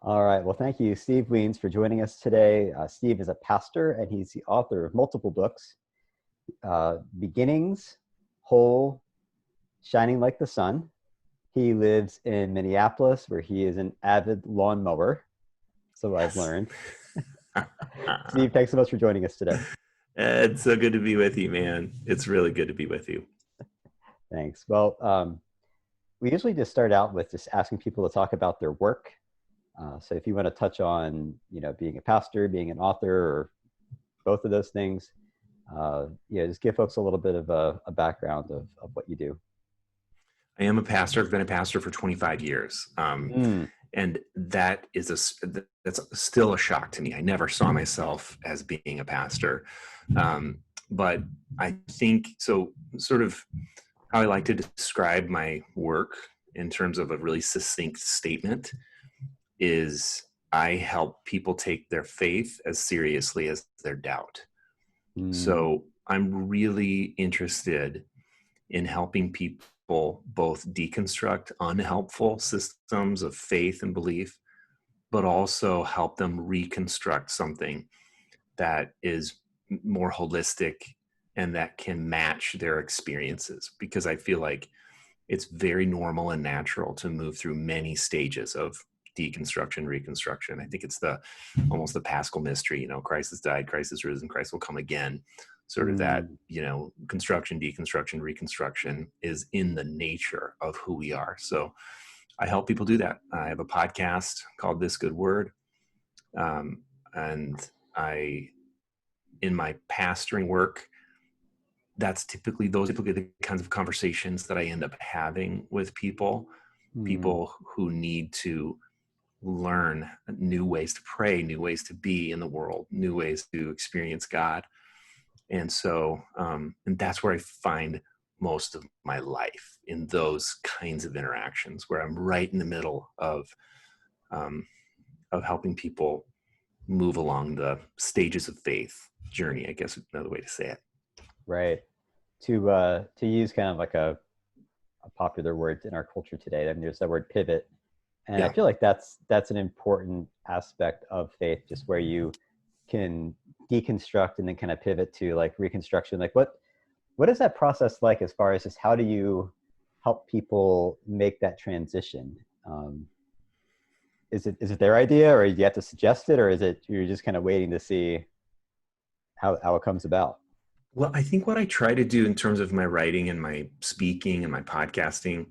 All right. Well, thank you, Steve Wiens, for joining us today. Steve is a pastor, and he's the author of multiple books, Beginnings, Whole, Shining Like the Sun. He lives in Minneapolis, where he is an avid lawnmower. So I've Yes. learned. Steve, thanks so much for joining us today. It's so good to be with you, man. It's really good to be with you. Thanks. Well, we usually just start out with just asking people to talk about their work. So if you want to touch on, being a pastor, being an author, or both of those things, just give folks a little bit of a background of what you do. I am a pastor. I've been a pastor for 25 years. And that's still a shock to me. I never saw myself as being a pastor. But I think, so sort of how I like to describe my work in terms of a really succinct statement is I help people take their faith as seriously as their doubt. So I'm really interested in helping people both deconstruct unhelpful systems of faith and belief, but also help them reconstruct something that is more holistic and that can match their experiences. Because I feel like it's very normal and natural to move through many stages of deconstruction, reconstruction. I think it's almost the Paschal mystery, Christ has died, Christ is risen, Christ will come again. Sort of that, construction, deconstruction, reconstruction is in the nature of who we are. So I help people do that. I have a podcast called This Good Word. And in my pastoring work, those are typically the kinds of conversations that I end up having with people who need to learn new ways to pray, new ways to be in the world, new ways to experience God. And so, and that's where I find most of my life, in those kinds of interactions where I'm right in the middle of helping people move along the stages of faith journey, I guess is another way to say it. Right. To use kind of like a popular word in our culture today, I mean, there's that word pivot. And Yeah. I feel like that's an important aspect of faith, just where you can deconstruct and then kind of pivot to like reconstruction. Like what is that process like, as far as just how do you help people make that transition? Is it their idea, or do you have to suggest it, or is it you're just kind of waiting to see how it comes about? Well, I think what I try to do in terms of my writing and my speaking and my podcasting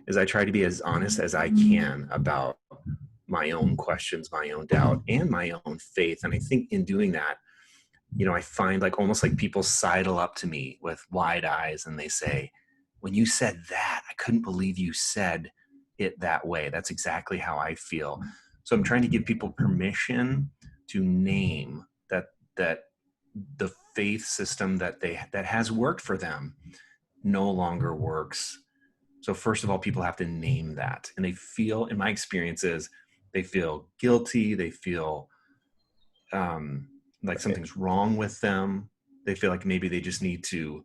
is I try to be as honest as I can about my own questions, my own doubt, and my own faith. And I think in doing that, I find like almost like people sidle up to me with wide eyes and they say, when you said that, I couldn't believe you said it that way. That's exactly how I feel. So I'm trying to give people permission to name that the faith system that has worked for them no longer works. So first of all, people have to name that. And they feel, in my experiences, they feel guilty. They feel like something's wrong with them. They feel like maybe they just need to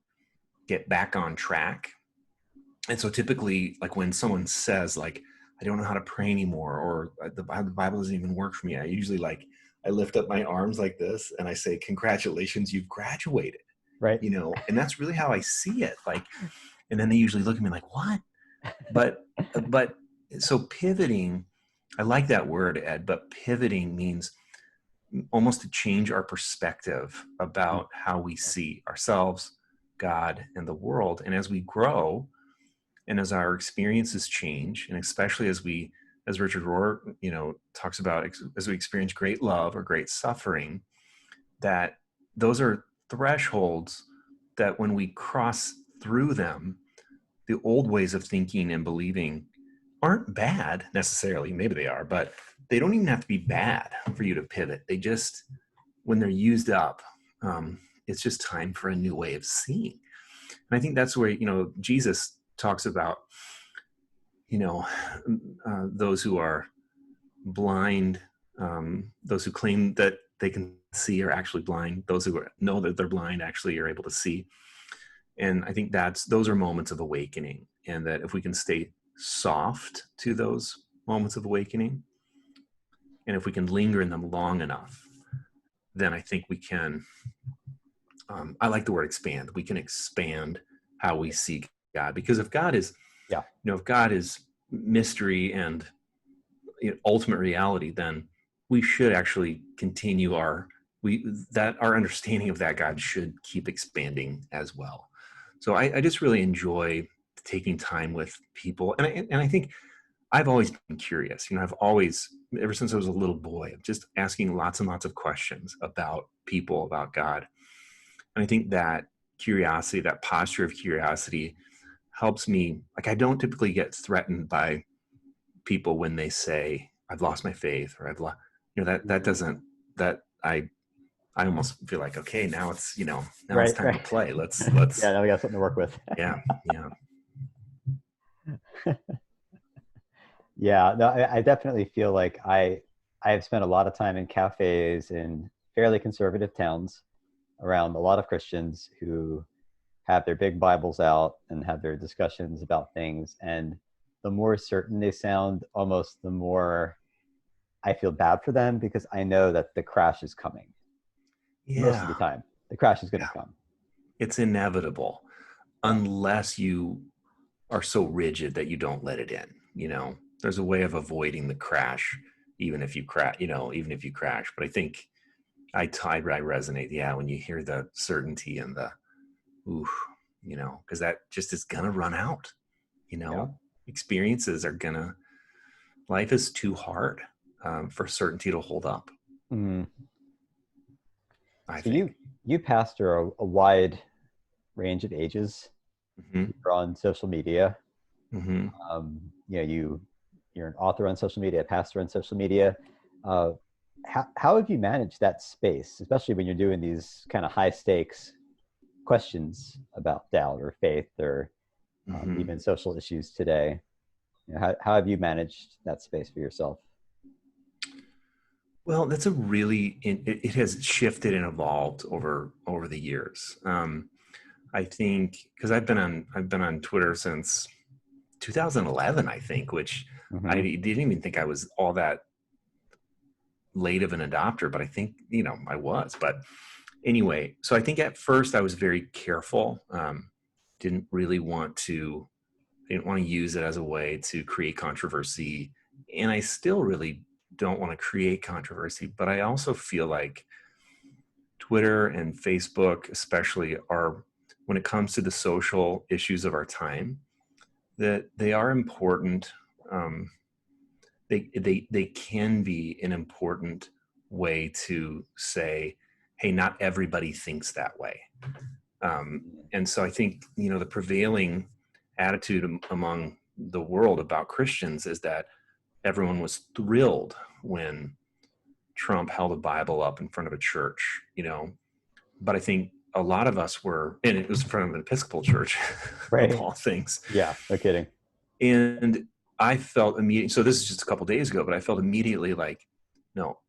get back on track. And so typically, like when someone says like, I don't know how to pray anymore, or the Bible doesn't even work for me, I usually I lift up my arms like this and I say, congratulations, you've graduated. Right. And that's really how I see it. Like, and then they usually look at me like, what? But so pivoting, I like that word, Ed, but pivoting means almost to change our perspective about how we see ourselves, God, and the world. And as we grow, and as our experiences change, and especially as Richard Rohr, talks about, as we experience great love or great suffering, that those are thresholds that when we cross through them, the old ways of thinking and believing aren't bad necessarily. Maybe they are, but they don't even have to be bad for you to pivot. They just, when they're used up, it's just time for a new way of seeing. And I think that's where, Jesus talks about, those who are blind, those who claim that they can see are actually blind. Those who know that they're blind actually are able to see. And I think those are moments of awakening. And that if we can stay soft to those moments of awakening, And if we can linger in them long enough, then I think we can, I like the word expand. We can expand how we see God, because if God is, Yeah. if God is mystery and ultimate reality, then we should actually continue our understanding of that God should keep expanding as well. So I just really enjoy taking time with people, and I think I've always been curious. I've always, ever since I was a little boy, just asking lots and lots of questions about people, about God. And I think that curiosity, that posture of curiosity, helps me. Like, I don't typically get threatened by people when they say I've lost my faith, or I've lost, that doesn't, that I almost feel like, okay, now it's, now it's Right. time to Right. play. Let's, Yeah. Now we got something to work with. yeah, yeah. Yeah. No, I definitely feel like I have spent a lot of time in cafes in fairly conservative towns around a lot of Christians who have their big Bibles out and have their discussions about things. And the more certain they sound, almost the more I feel bad for them, because I know that the crash is coming. Most of the Yeah. time, the crash is going Yeah. to come. It's inevitable Yeah. unless you are so rigid that you don't let it in. There's a way of avoiding the crash, even if you crash, even if you crash. But I think I resonate. Yeah. When you hear the certainty and the, ooh, because that just is going to run out, Yeah. experiences are going to, life is too hard for certainty to hold up, Mm. I So think. you pastor a wide range of ages. Mm-hmm. You're on social media. Mm-hmm. You're an author on social media, a pastor on social media. Uh, how have you managed that space, especially when you're doing these kind of high stakes questions about doubt or faith, or Mm-hmm. even social issues today? How have you managed that space for yourself? Well, that's it has shifted and evolved over the years. I think because I've been on Twitter since 2011, I think, which I Hmm. didn't even think I was all that late of an adopter, but I think, I was. But anyway, so I think at first I was very careful. Didn't really want to, didn't want to use it as a way to create controversy. And I still really don't want to create controversy, but I also feel like Twitter and Facebook, especially, are, when it comes to the social issues of our time, that they are important. Um, they can be an important way to say, hey, not everybody thinks that way. And so I think, the prevailing attitude among the world about Christians is that everyone was thrilled when Trump held a Bible up in front of a church, but I think a lot of us were, and it was in front of an Episcopal church of Right. all things. Yeah. No kidding. And I felt immediately, so this is just a couple days ago, but I felt immediately like, no,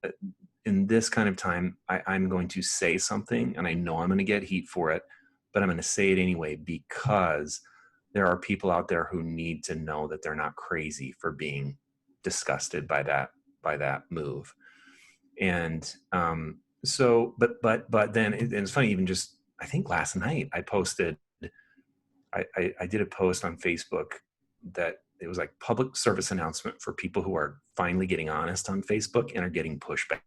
in this kind of time, I'm going to say something, and I know I'm going to get heat for it, but I'm going to say it anyway, because there are people out there who need to know that they're not crazy for being disgusted by that move. And but then and it's funny, even just, I think last night I posted, I did a post on Facebook that it was like public service announcement for people who are finally getting honest on Facebook and are getting pushback.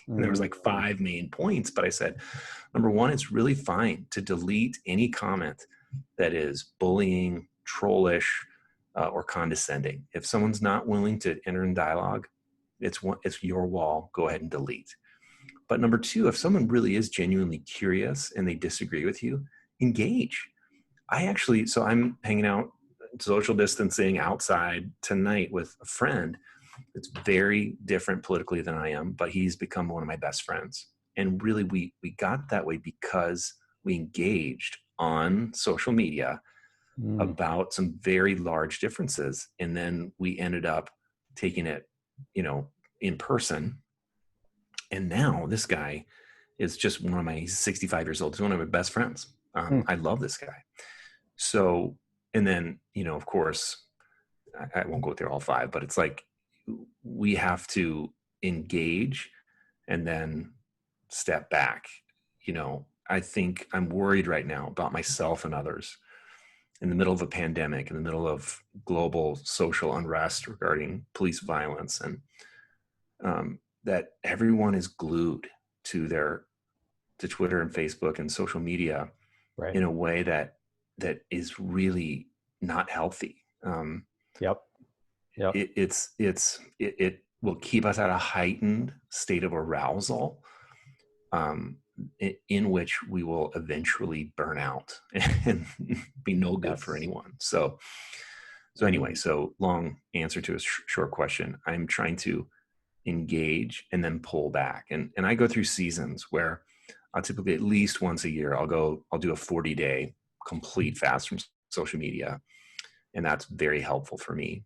And there was like Mm. 5 main points, but I said, number one, it's really fine to delete any comment that is bullying, trollish, or condescending. If someone's not willing to enter in dialogue, it's your wall. Go ahead and delete. But number two, if someone really is genuinely curious and they disagree with you, engage. So I'm hanging out, social distancing outside tonight with a friend that's very different politically than I am, but he's become one of my best friends. And really, we got that way because we engaged on social media Mm. about some very large differences. And then we ended up taking it, in person. And now this guy is just one of my, he's 65 years old. He's one of my best friends. Mm. I love this guy. So, and then, of course, I won't go through all 5, but it's like, we have to engage and then step back. I think I'm worried right now about myself and others in the middle of a pandemic, in the middle of global social unrest regarding police violence, and that everyone is glued to Twitter and Facebook and social media Right. in a way that is really not healthy. Yep. Yep. It will keep us at a heightened state of arousal, in which we will eventually burn out and be no good for Yes. anyone. So anyway, so long answer to a short question. I'm trying to engage and then pull back. And I go through seasons where I'll typically, at least once a year, I'll do a 40-day complete fast from social media. And that's very helpful for me.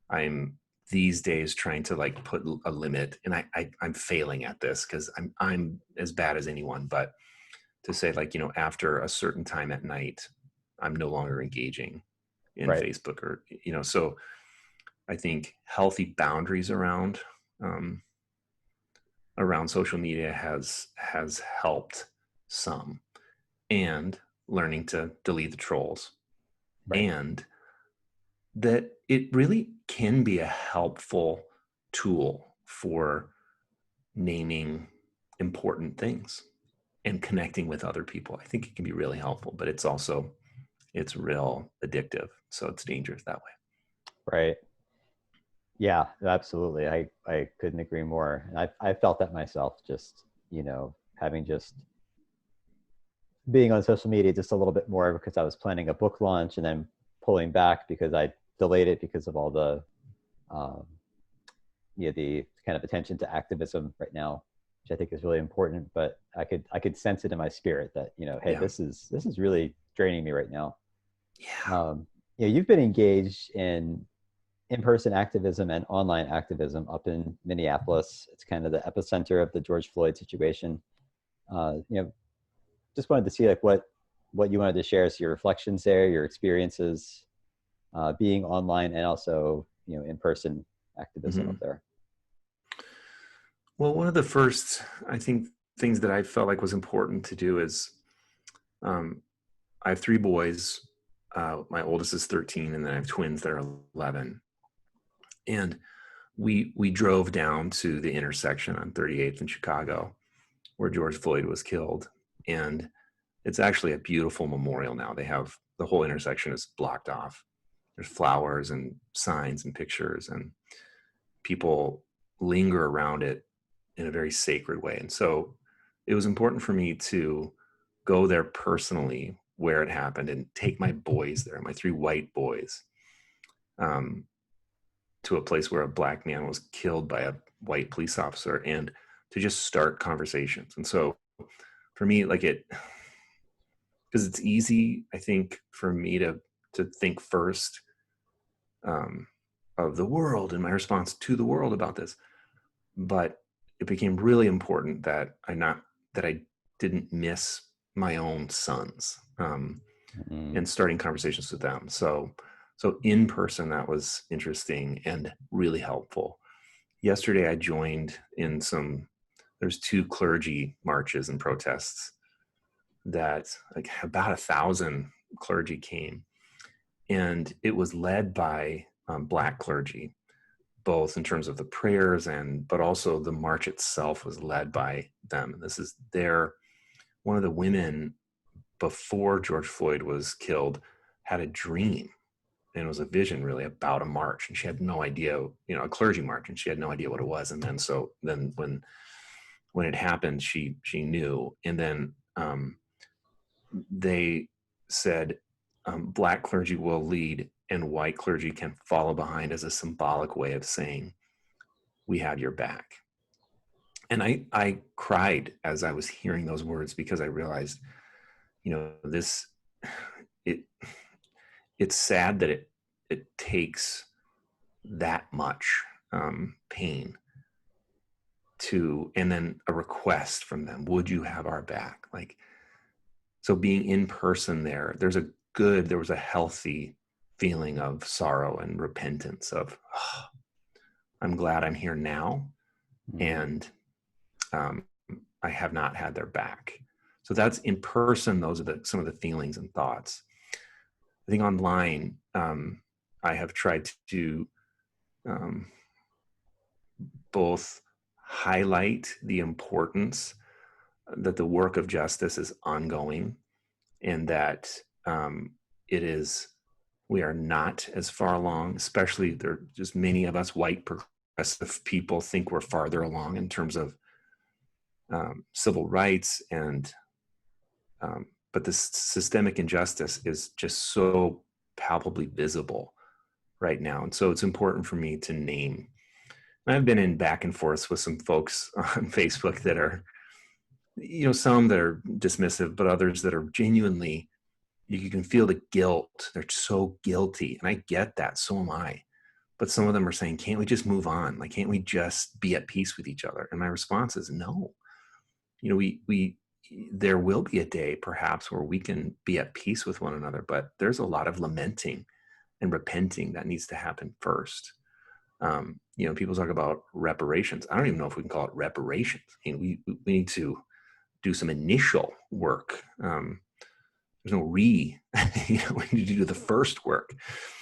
I'm these days trying to like put a limit, and I'm failing at this because I'm as bad as anyone, but to say like, after a certain time at night, I'm no longer engaging in Right. Facebook or, so I think healthy boundaries around social media has helped some, and learning to delete the trolls, Right. and that it really can be a helpful tool for naming important things and connecting with other people. I think it can be really helpful, but it's real addictive. So it's dangerous that way. Right. Yeah, absolutely. I couldn't agree more. And I felt that myself, just, having just being on social media just a little bit more because I was planning a book launch and then pulling back because I delayed it because of all the, um, the kind of attention to activism right now, which I think is really important. But I could sense it in my spirit that, hey, Yeah. this is really draining me right now. Yeah. You've been engaged in-person activism and online activism up in Minneapolis. It's kind of the epicenter of the George Floyd situation. Uh, you know, just wanted to see like what you wanted to share as your reflections there, your experiences being online and also in-person activism Mm-hmm. up there. Well, one of the first, I think, things that I felt like was important to do is, I have 3 boys. My oldest is 13, and then I have twins that are 11. And we drove down to the intersection on 38th in Chicago where George Floyd was killed. And it's actually a beautiful memorial now. They have the whole intersection is blocked off. There's flowers and signs and pictures, and people linger around it in a very sacred way. And so it was important for me to go there personally where it happened and take my boys there, my 3 white boys, to a place where a black man was killed by a white police officer, and to just start conversations. And so for me, like because it's easy, I think, for me to think first of the world and my response to the world about this. But it became really important that I didn't miss my own sons, and starting conversations with them. So in person, that was interesting and really helpful. Yesterday, I joined in there's 2 clergy marches and protests that like about 1,000 clergy came, and it was led by Black clergy, both in terms of the prayers but also the march itself was led by them. And this is one of the women before George Floyd was killed had a dream, and it was a vision really about a march, and she had no idea, a clergy march, and she had no idea what it was. And then when it happened, she knew. And then they said, Black clergy will lead and white clergy can follow behind, as a symbolic way of saying, we had your back. And I cried as I was hearing those words, because I realized, this, it's sad that it takes that much pain and then a request from them, would you have our back? Like, so being in person there was a healthy feeling of sorrow and repentance of, oh, I'm glad I'm here now, Mm. and I have not had their back. So that's in person. Those are some of the feelings and thoughts. I think online, I have tried to um, both highlight the importance that the work of justice is ongoing, and that um, it is, we are not as far along, especially there are just many of us white progressive people think we're farther along in terms of civil rights, and but this systemic injustice is just so palpably visible right now. And so it's important for me to name. And I've been in back and forth with some folks on Facebook that are, some that are dismissive, but others that are genuinely, you can feel the guilt. They're so guilty. And I get that. So am I. But some of them are saying, can't we just move on? Like, can't we just be at peace with each other? And my response is no. There will be a day perhaps where we can be at peace with one another, but there's a lot of lamenting and repenting that needs to happen first. People talk about reparations. I don't even know if we can call it reparations. We need to do some initial work. There's no we need to do the first work.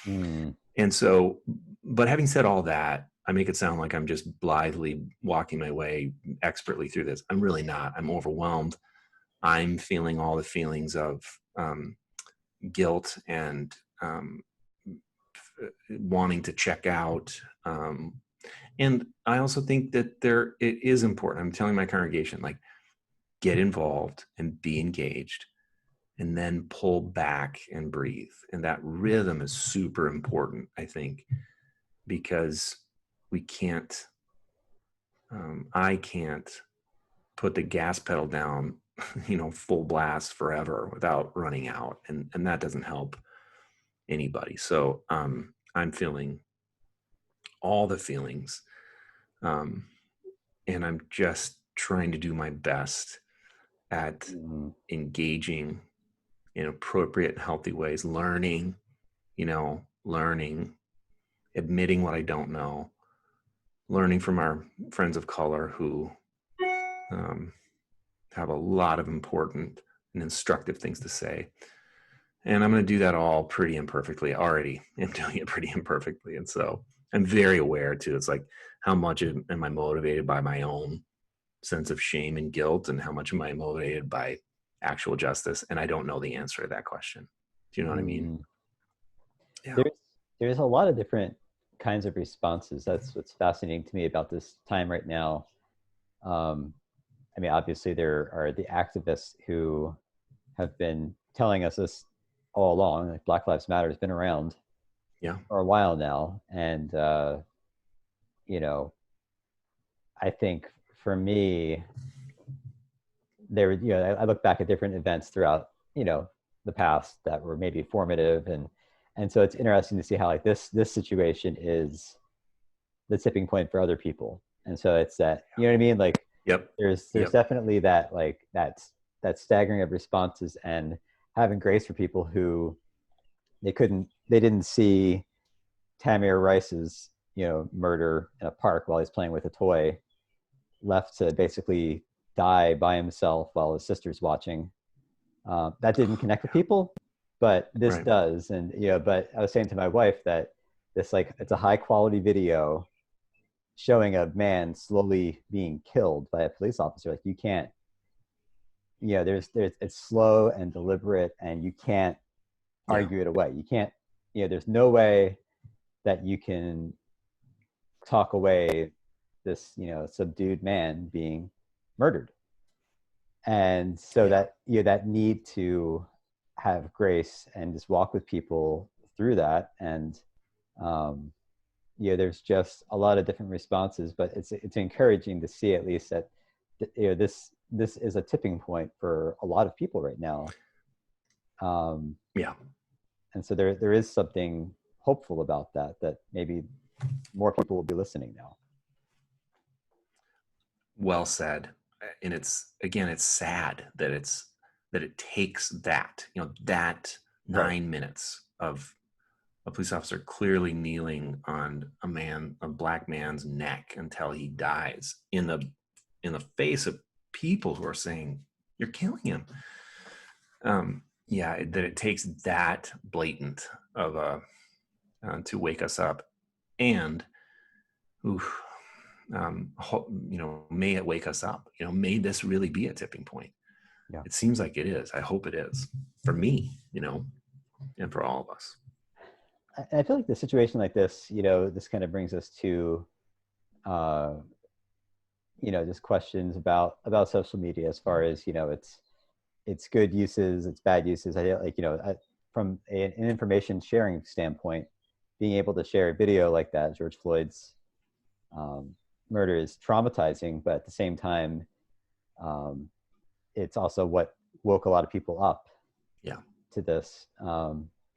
Mm. And so, but having said all that, I make it sound like I'm just blithely walking my way expertly through this. I'm really not. I'm overwhelmed. I'm feeling all the feelings of guilt and wanting to check out. And I also think that it is important. I'm telling my congregation, like, get involved and be engaged, and then pull back and breathe. And that rhythm is super important, I think, because we can't, I can't put the gas pedal down, full blast forever without running out. And that doesn't help anybody. So I'm feeling all the feelings. And I'm just trying to do my best at engaging in appropriate and healthy ways, learning, admitting what I don't know, learning from our friends of color who have a lot of important and instructive things to say. And I'm going to do that all pretty imperfectly. Already am doing it pretty imperfectly. And so I'm very aware too. It's like, how much am I motivated by my own sense of shame and guilt, and how much am I motivated by actual justice? And I don't know the answer to that question. Do you know what I mean? Yeah. There's a lot of different kinds of responses. That's what's fascinating to me about this time right now. I mean, obviously there are the activists who have been telling us this all along. Like, Black Lives Matter has been around for a while now. And, I think for me, I look back at different events throughout, the past that were maybe formative. And so it's interesting to see how, like, this situation is the tipping point for other people. And so it's that, you know what I mean? Like, there's definitely that, like, that staggering of responses, and having grace for people who they didn't see Tamir Rice's, murder in a park while he's playing with a toy, left to basically die by himself while his sister's watching. That didn't connect with people, but this does. And, but I was saying to my wife that this, like, it's a high quality video showing a man slowly being killed by a police officer. Like, you can't, it's slow and deliberate, and you can't argue it away. You can't, there's no way that you can talk away this, subdued man being murdered. And so that, that need to have grace and just walk with people through that. And, there's just a lot of different responses, but it's encouraging to see at least that, this is a tipping point for a lot of people right now. And so there is something hopeful about that maybe more people will be listening now. Well said. And it's sad that it takes that, that 9 minutes of a police officer clearly kneeling on a black man's neck until he dies in the face of people who are saying, you're killing him. Yeah, that it takes that blatant of a to wake us up, and oof, may it wake us up. May this really be a tipping point. Yeah. It seems like it is. I hope it is for me, and for all of us. I feel like the situation like this, this kind of brings us to, just questions about social media as far as, it's good uses, it's bad uses. I like, from an information sharing standpoint, being able to share a video like that, George Floyd's murder, is traumatizing, but at the same time, it's also what woke a lot of people up to this.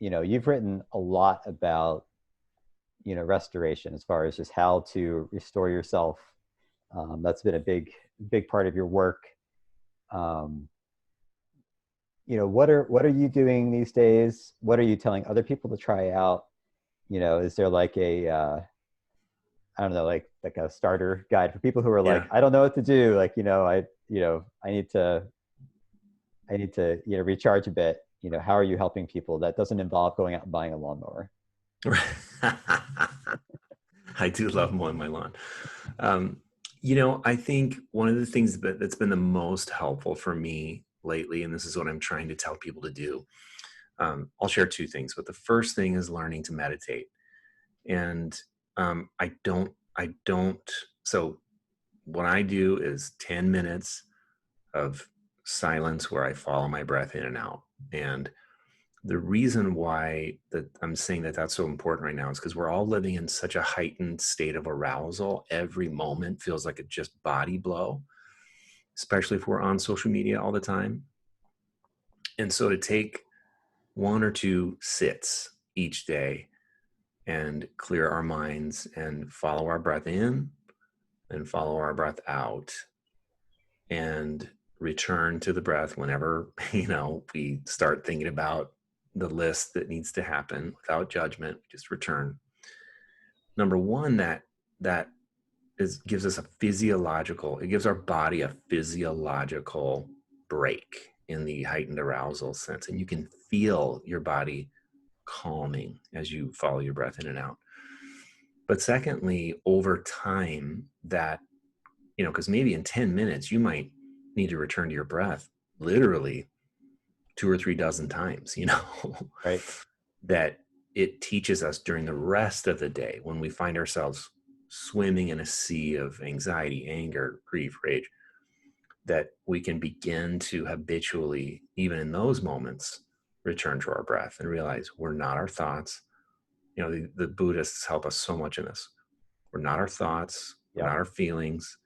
You've written a lot about, restoration as far as just how to restore yourself. That's been a big part of your work. What are you doing these days? What are you telling other people to try out? Is there like a, I don't know, like a starter guide for people who are like, I don't know what to do. Like, I need to, recharge a bit. How are you helping people that doesn't involve going out and buying a lawnmower? I do love mowing my lawn. I think one of the things that's been the most helpful for me lately, and this is what I'm trying to tell people to do, I'll share two things, but the first thing is learning to meditate. And so what I do is 10 minutes of silence where I follow my breath in and out. And the reason why that I'm saying that that's so important right now is because we're all living in such a heightened state of arousal. Every moment feels like a just body blow, especially if we're on social media all the time. And so to take one or two sits each day and clear our minds and follow our breath in and follow our breath out and return to the breath whenever, we start thinking about the list that needs to happen without judgment. Just return. Number one, that gives us it gives our body a physiological break in the heightened arousal sense. And you can feel your body calming as you follow your breath in and out. But secondly, over time, that, because maybe in 10 minutes, you might need to return to your breath literally 2 or 3 dozen times, Right. That it teaches us during the rest of the day when we find ourselves swimming in a sea of anxiety, anger, grief, rage, that we can begin to habitually, even in those moments, return to our breath and realize we're not our thoughts. The Buddhists help us so much in this. We're not our thoughts. We're not our feelings.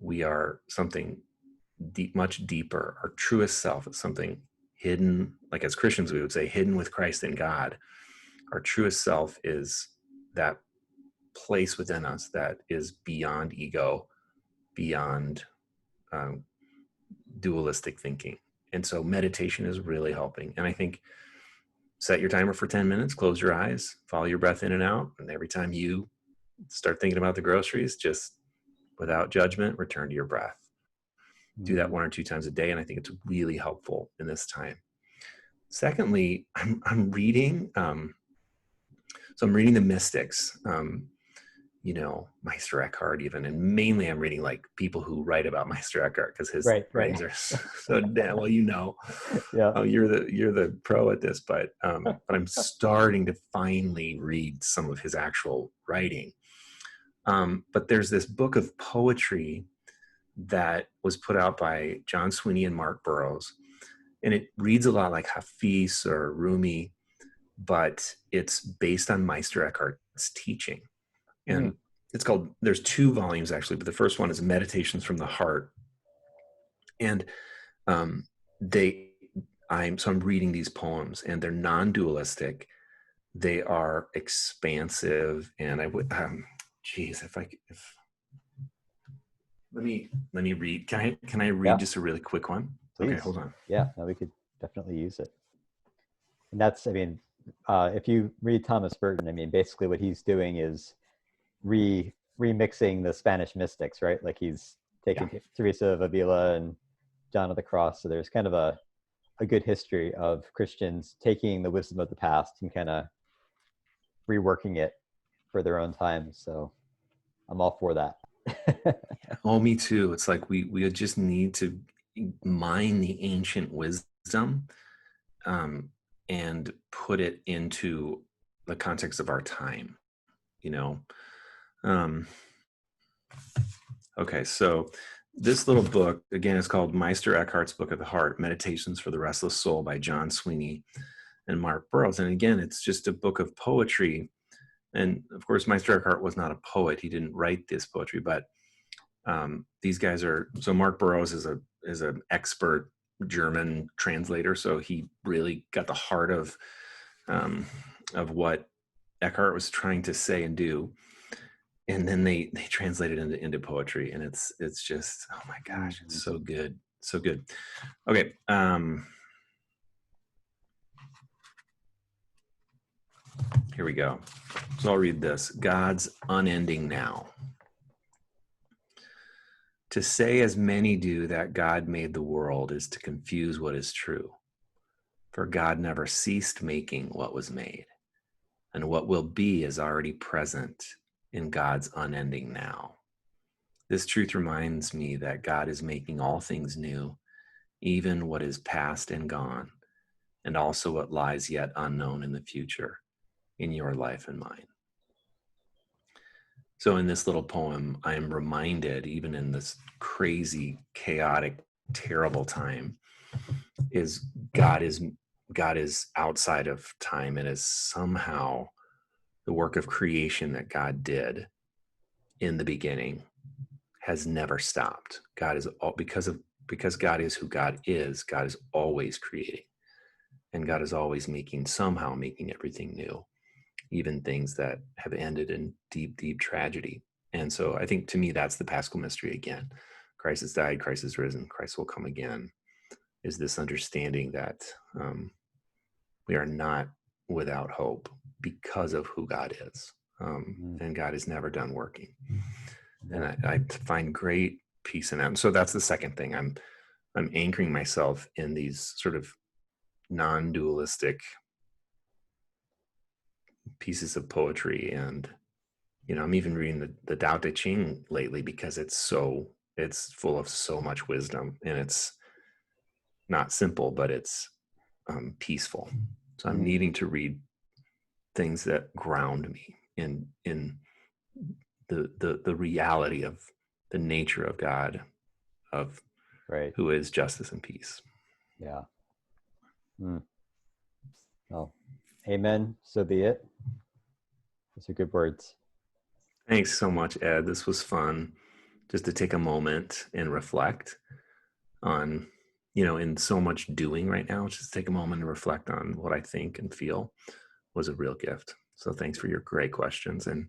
We are something much deeper. Our truest self is something hidden, like as Christians we would say, hidden with Christ in God. Our truest self is that place within us that is beyond ego, beyond dualistic thinking. And so meditation is really helping. And I think set your timer for 10 minutes, close your eyes, follow your breath in and out. And every time you start thinking about the groceries, just without judgment, return to your breath. Do that 1 or 2 times a day. And I think it's really helpful in this time. Secondly, I'm reading, so I'm reading the mystics, Meister Eckhart even, and mainly I'm reading like people who write about Meister Eckhart because his writings are so damn well, you're the pro at this, but I'm starting to finally read some of his actual writing. But there's this book of poetry that was put out by John Sweeney and Mark Burroughs, and it reads a lot like Hafiz or Rumi, but it's based on Meister Eckhart's teaching. And it's called, there's 2 volumes actually, but the first one is Meditations from the Heart. And I'm reading these poems, and they're non-dualistic. They are expansive, and I would, let me read. Can I read just a really quick one? Please. Okay, hold on. Yeah, no, we could definitely use it. And that's, if you read Thomas Burton, I mean, basically what he's doing is remixing the Spanish mystics, right? Like he's Yeah. taking Teresa of Avila and John of the Cross. So there's kind of a good history of Christians taking the wisdom of the past and kind of reworking it for their own times. So I'm all for that. Oh, me too. It's like we just need to mine the ancient wisdom, and put it into the context of our time, you know. Um, okay, so this little book, again, is called Meister Eckhart's Book of the Heart, Meditations for the Restless Soul by John Sweeney and Mark Burroughs. And again, it's just a book of poetry. And of course, Meister Eckhart was not a poet. He didn't write this poetry, but these guys are, so Mark Burroughs is an expert German translator. So he really got the heart of what Eckhart was trying to say and do. And then they translate it into poetry, and it's just, oh my gosh, it's so good, so good. Okay, here we go. So I'll read this. God's unending now. To say, as many do, that God made the world is to confuse what is true. For God never ceased making what was made, and what will be is already present in God's unending now. This truth reminds me that God is making all things new, even what is past and gone, and also what lies yet unknown in the future, in your life and mine. So in this little poem, I am reminded, even in this crazy, chaotic, terrible time, is God is outside of time, and is somehow the work of creation that God did in the beginning has never stopped. God is all, because God is who God is always creating, and God is always making everything new, even things that have ended in deep, deep tragedy. And so I think, to me, that's the Paschal mystery again. Christ has died, Christ has risen, Christ will come again, is this understanding that we are not without hope because of who God is. And God is never done working. And I find great peace in that. And so that's the second thing. I'm anchoring myself in these sort of non-dualistic pieces of poetry. And, I'm even reading the Tao Te Ching lately, because it's full of so much wisdom, and it's not simple, but it's peaceful. So I'm needing to read things that ground me in the reality of the nature of God, of who is justice and peace. Yeah. Well, amen. So be it. Those are good words. Thanks so much, Ed. This was fun, just to take a moment and reflect on, in so much doing right now, just take a moment and reflect on what I think and feel was a real gift. So thanks for your great questions and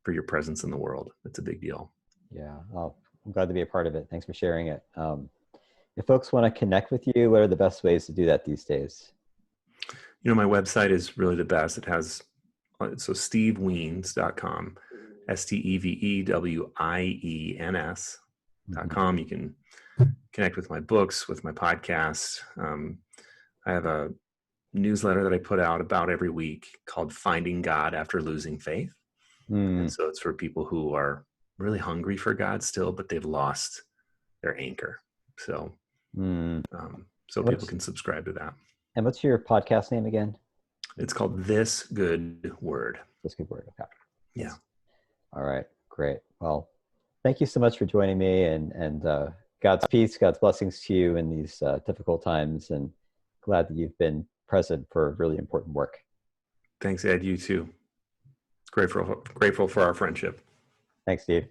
for your presence in the world. It's a big deal. Yeah. Oh, I'm glad to be a part of it. Thanks for sharing it. If folks want to connect with you, what are the best ways to do that these days? My website is really the best. It has, so stevewiens.com, SteveWiens.com. You can connect with my books, with my podcast. I have a newsletter that I put out about every week called Finding God After Losing Faith. And so it's for people who are really hungry for God still, but they've lost their anchor. So, so people can subscribe to that. And what's your podcast name again? It's called This Good Word. This Good Word. Okay. Yeah. All right. Great. Well, thank you so much for joining me, and God's peace, God's blessings to you in these difficult times, and glad that you've been present for really important work. Thanks, Ed. You too. Grateful for our friendship. Thanks, Steve.